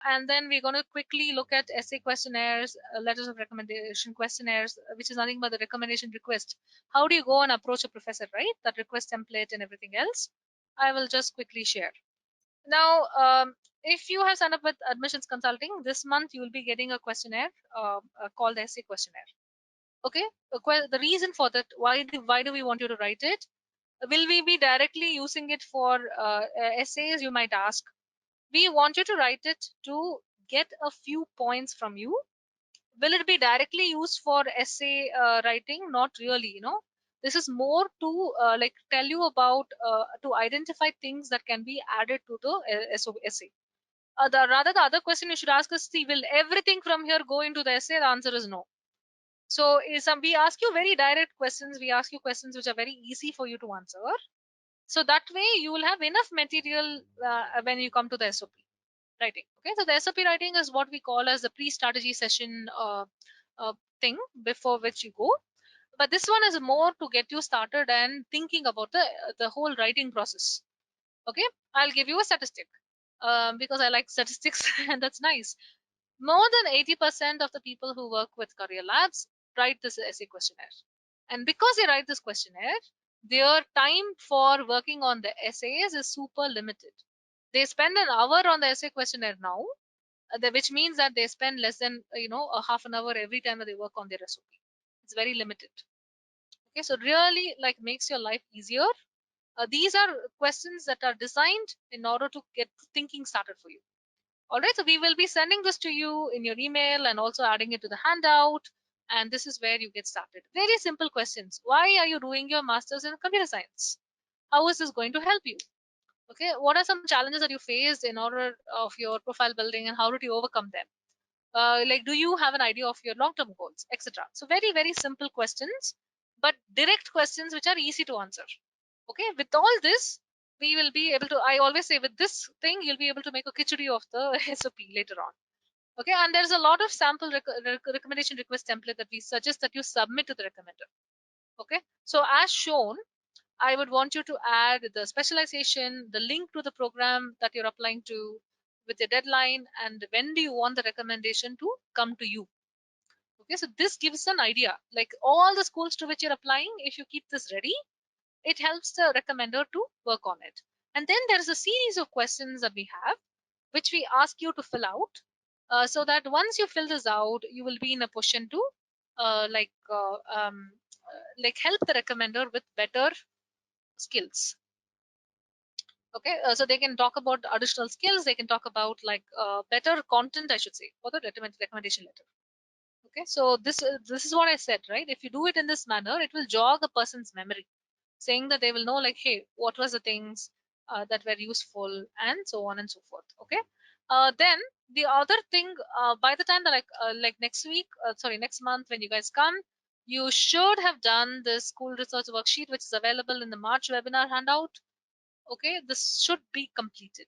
And then we're going to quickly look at essay questionnaires, letters of recommendation questionnaires, which is nothing but the recommendation request. How do you go and approach a professor, right? That request template and everything else. I will just quickly share. Now, if you have signed up with admissions consulting this month, you will be getting a questionnaire called the essay questionnaire. Okay, the reason for that, why do we want you to write it? Will we be directly using it for essays, you might ask? We want you to write it to get a few points from you. Will it be directly used for essay writing? Not really, this is more to like tell you about to identify things that can be added to the essay. The other question you should ask is, see, will everything from here go into the essay? The answer is no. So we ask you very direct questions. We ask you questions which are very easy for you to answer. So that way you will have enough material when you come to the SOP writing. Okay, so the SOP writing is what we call as the pre-strategy session thing before which you go. But this one is more to get you started and thinking about the whole writing process. Okay, I'll give you a statistic because I like statistics and that's nice. More than 80% of the people who work with career labs write this essay questionnaire. And because they write this questionnaire, their time for working on the essays is super limited. They spend an hour on the essay questionnaire now, which means that they spend less than a half an hour every time that they work on their SOP. It's very limited. Okay, so really like makes your life easier. These are questions that are designed in order to get thinking started for you. All right, so we will be sending this to you in your email and also adding it to the handout. And this is where you get started. Very simple questions. Why are you doing your master's in computer science? How is this going to help you? Okay, what are some challenges that you faced in order of your profile building and how did you overcome them? Like, do you have an idea of your long-term goals, etc.? So very, very simple questions, but direct questions which are easy to answer. Okay, with all this, we will be able to, I always say with this thing, you'll be able to make a khichdi of the SOP later on. Okay, and there's a lot of sample recommendation request template that we suggest that you submit to the recommender. Okay, so as shown, I would want you to add the specialization, the link to the program that you're applying to with your deadline, and when do you want the recommendation to come to you. Okay, so this gives an idea, like all the schools to which you're applying, if you keep this ready, it helps the recommender to work on it. And then there's a series of questions that we have, which we ask you to fill out, so that once you fill this out, you will be in a position to like help the recommender with better skills. Okay, so they can talk about additional skills. They can talk about like better content, I should say, for the recommendation letter. Okay, so this is what I said, right? If you do it in this manner, it will jog a person's memory, saying that they will know like, hey, what was the things that were useful and so on and so forth. Okay, then the other thing, by the time that like next week, sorry, next month when you guys come, you should have done this school research worksheet, which is available in the March webinar handout. Okay, this should be completed.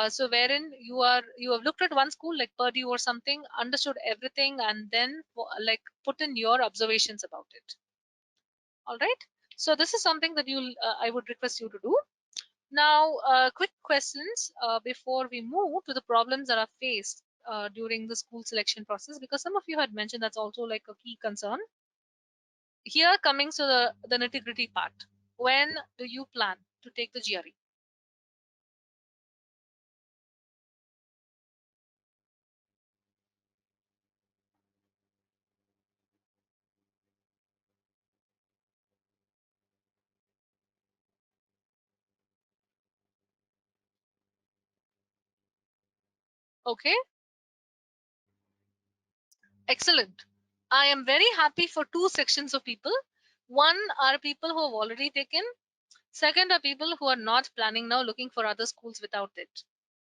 So wherein you have looked at one school like Purdue or something, understood everything, and then like put in your observations about it. All right, so this is something that I would request you to do. Now, quick questions before we move to the problems that are faced during the school selection process, because some of you had mentioned that's also like a key concern. Here coming to the nitty-gritty part. When do you plan to take the GRE? Okay, excellent. I am very happy for two sections of people. One are people who have already taken. Second are people who are not planning now, looking for other schools without it.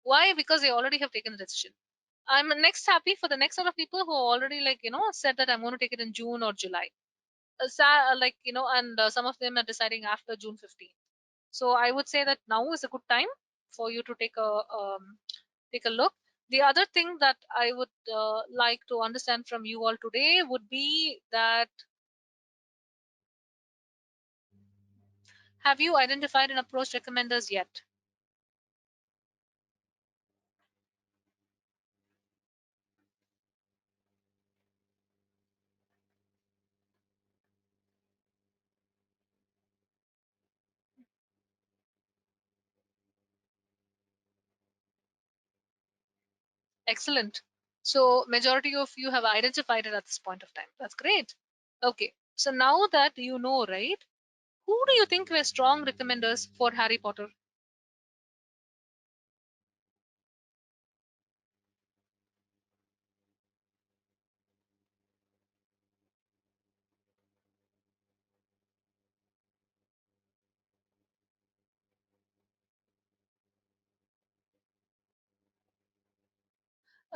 Why? Because they already have taken the decision. I'm next happy for the next set of people who already like said that I'm going to take it in June or July. Like and some of them are deciding after June 15th. So I would say that now is a good time for you to take a look. The other thing that I would like to understand from you all today would be that, have you identified and approached recommenders yet? Excellent. So majority of you have identified it at this point of time. That's great. Okay. So now that you know, right? Who do you think were strong recommenders for Harry Potter?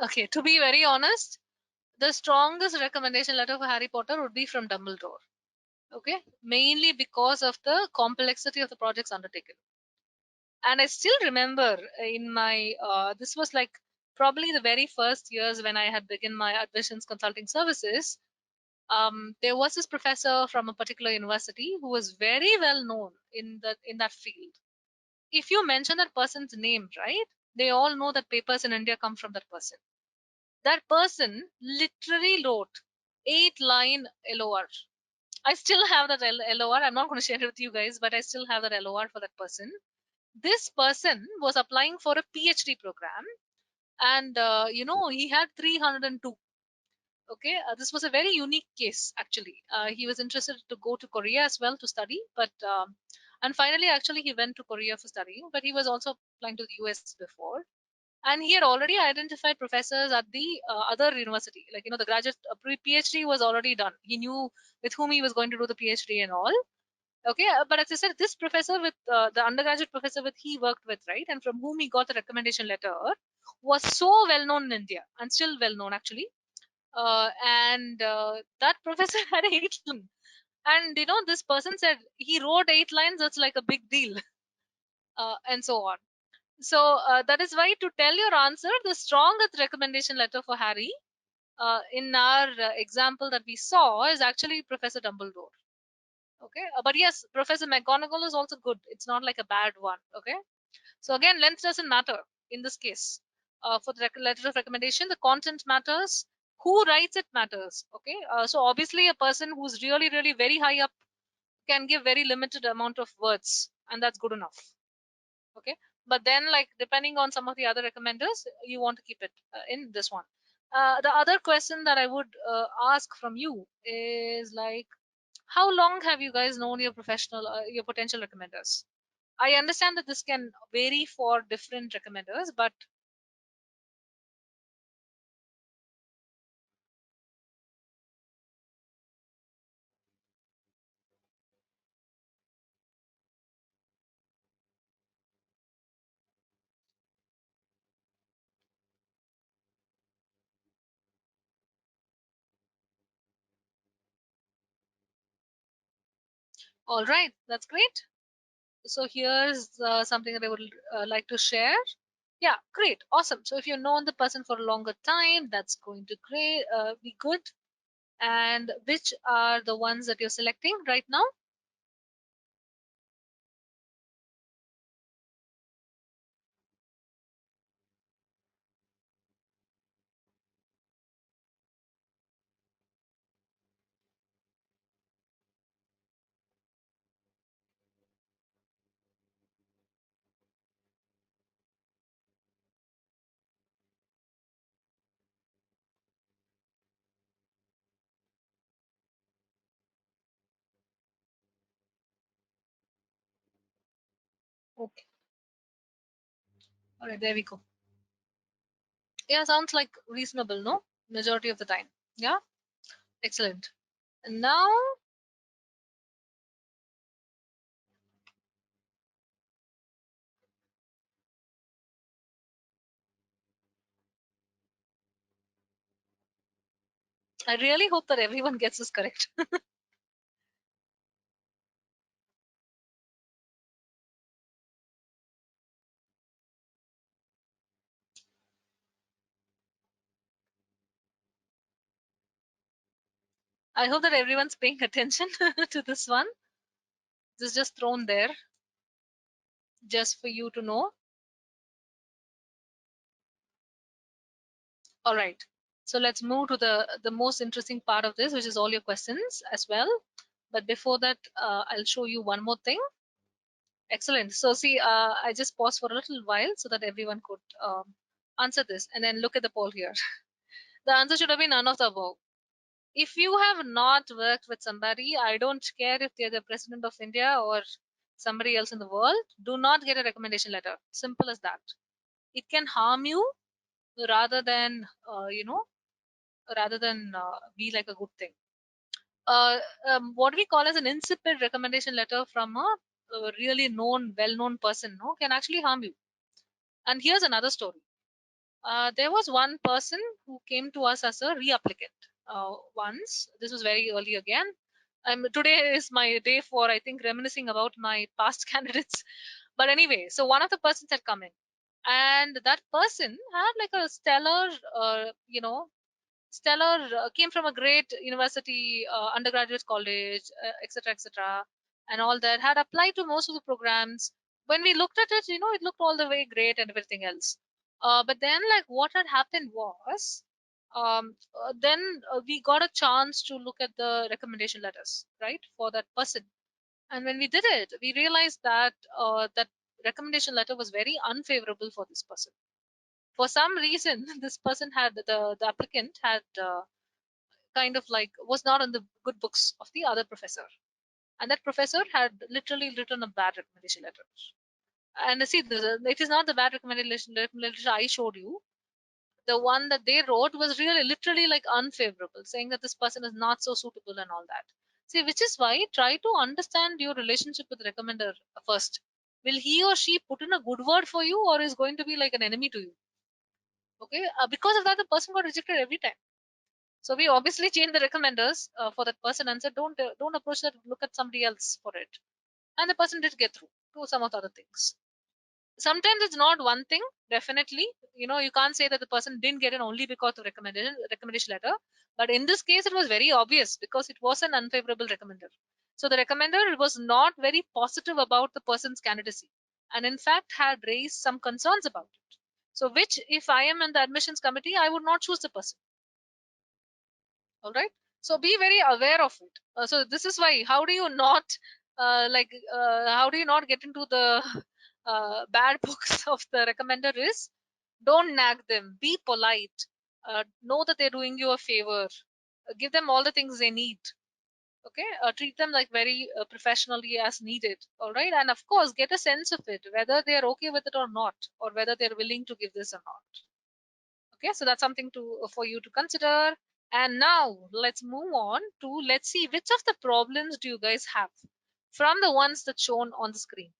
Okay, to be very honest, the strongest recommendation letter for Harry Potter would be from Dumbledore. Okay, mainly because of the complexity of the projects undertaken. And I still remember in my this was like probably the very first years when I had begun my admissions consulting services. There was this professor from a particular university who was very well known in that field. If you mention that person's name, right, they all know that papers in India come from that person. That person literally wrote 8-line LOR. I still have that LOR. I'm not going to share it with you guys, but I still have that LOR for that person. This person was applying for a PhD program, and he had 302. Okay, this was a very unique case actually. He was interested to go to Korea as well to study, but and finally, actually, he went to Korea for studying, but he was also applying to the US before, and he had already identified professors at the other university, like the graduate PhD was already done. He knew with whom he was going to do the PhD and all. Okay, but as I said, this professor with the undergraduate professor with he worked with, right, and from whom he got the recommendation letter was so well known in India and still well known actually. And that professor had 8 lines, and this person said he wrote 8 lines. That's like a big deal, and so on. So that is why, to tell your answer, the strongest recommendation letter for Harry in our example that we saw is actually Professor Dumbledore. Okay, but yes, Professor McGonagall is also good. It's not like a bad one. Okay, so again, length doesn't matter in this case. For the letter of recommendation, the content matters. Who writes it matters. Okay, so obviously a person who's really, really very high up can give very limited amount of words, and that's good enough. Okay, but then, like, depending on some of the other recommenders, you want to keep it in this one. The other question that I would ask from you is like, how long have you guys known your potential recommenders? I understand that this can vary for different recommenders, but all right, that's great. So here's something that I would like to share. Yeah, great, awesome. So if you've known the person for a longer time, that's going to be good. And which are the ones that you're selecting right now? Okay, all right, there we go. Yeah, sounds like reasonable, no? Majority of the time. Yeah, excellent. And now, I really hope that everyone gets this correct. I hope that everyone's paying attention to this one. This is just thrown there just for you to know. All right. So let's move to the most interesting part of this, which is all your questions as well. But before that, I'll show you one more thing. Excellent. So see, I just paused for a little while so that everyone could Answer this and then look at the poll here. The answer should have been none of the above. If you have not worked with somebody, I don't care if they're the president of India or somebody else in the world, do not get a recommendation letter. Simple as that. It can harm you rather than, rather than be like a good thing. What we call as an insipid recommendation letter from a really known, well-known person, no, can actually harm you. And here's another story. There was one person who came to us as a reapplicant once. This was very early again. Today is my day for, I think, reminiscing about my past candidates. But anyway, so one of the persons had come in, and that person had like a stellar, came from a great university, undergraduate college, etc., etc., and all that. Had applied to most of the programs. When we looked at it, it looked all the way great and everything else. But then, like, what had happened was, then we got a chance to look at the recommendation letters, right, for that person. And when we did it, we realized that that recommendation letter was very unfavorable for this person. For some reason, this person had the applicant had kind of like was not on the good books of the other professor, and that professor had literally written a bad recommendation letter. And see, it is not the bad recommendation I showed you. The one that they wrote was really literally like unfavorable, saying that this person is not so suitable and all that. See, which is why try to understand your relationship with the recommender first. Will he or she put in a good word for you, or is going to be like an enemy to you? Okay, because of that, the person got rejected every time. So we obviously changed the recommenders for that person and said, don't approach that. Look at somebody else for it. And the person did get through to some of the other things. Sometimes it's not one thing. Definitely, you can't say that the person didn't get it only because of recommendation letter. But in this case, it was very obvious because it was an unfavorable recommender. So the recommender was not very positive about the person's candidacy, and in fact had raised some concerns about it. So, which if I am in the admissions committee, I would not choose the person. All right, so be very aware of it. So this is why, how do you not how do you not get into the bad books of the recommender is, don't nag them, be polite, know that they're doing you a favor, give them all the things they need. Okay, treat them like very professionally as needed. All right, and of course get a sense of it, whether they're okay with it or not, or whether they're willing to give this or not. Okay, so that's something to for you to consider. And now let's move on to, let's see, which of the problems do you guys have from the ones that's shown on the screen.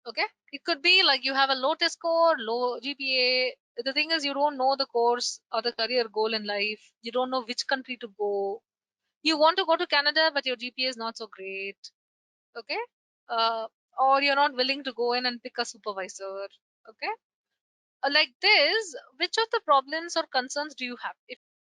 Okay, it could be like you have a low test score, low GPA. The thing is, you don't know the course or the career goal in life. You don't know which country to go. You want to go to Canada, but your GPA is not so great. Okay, uh, or you're not willing to go in and pick a supervisor. Okay, like this, which of the problems or concerns do you have? If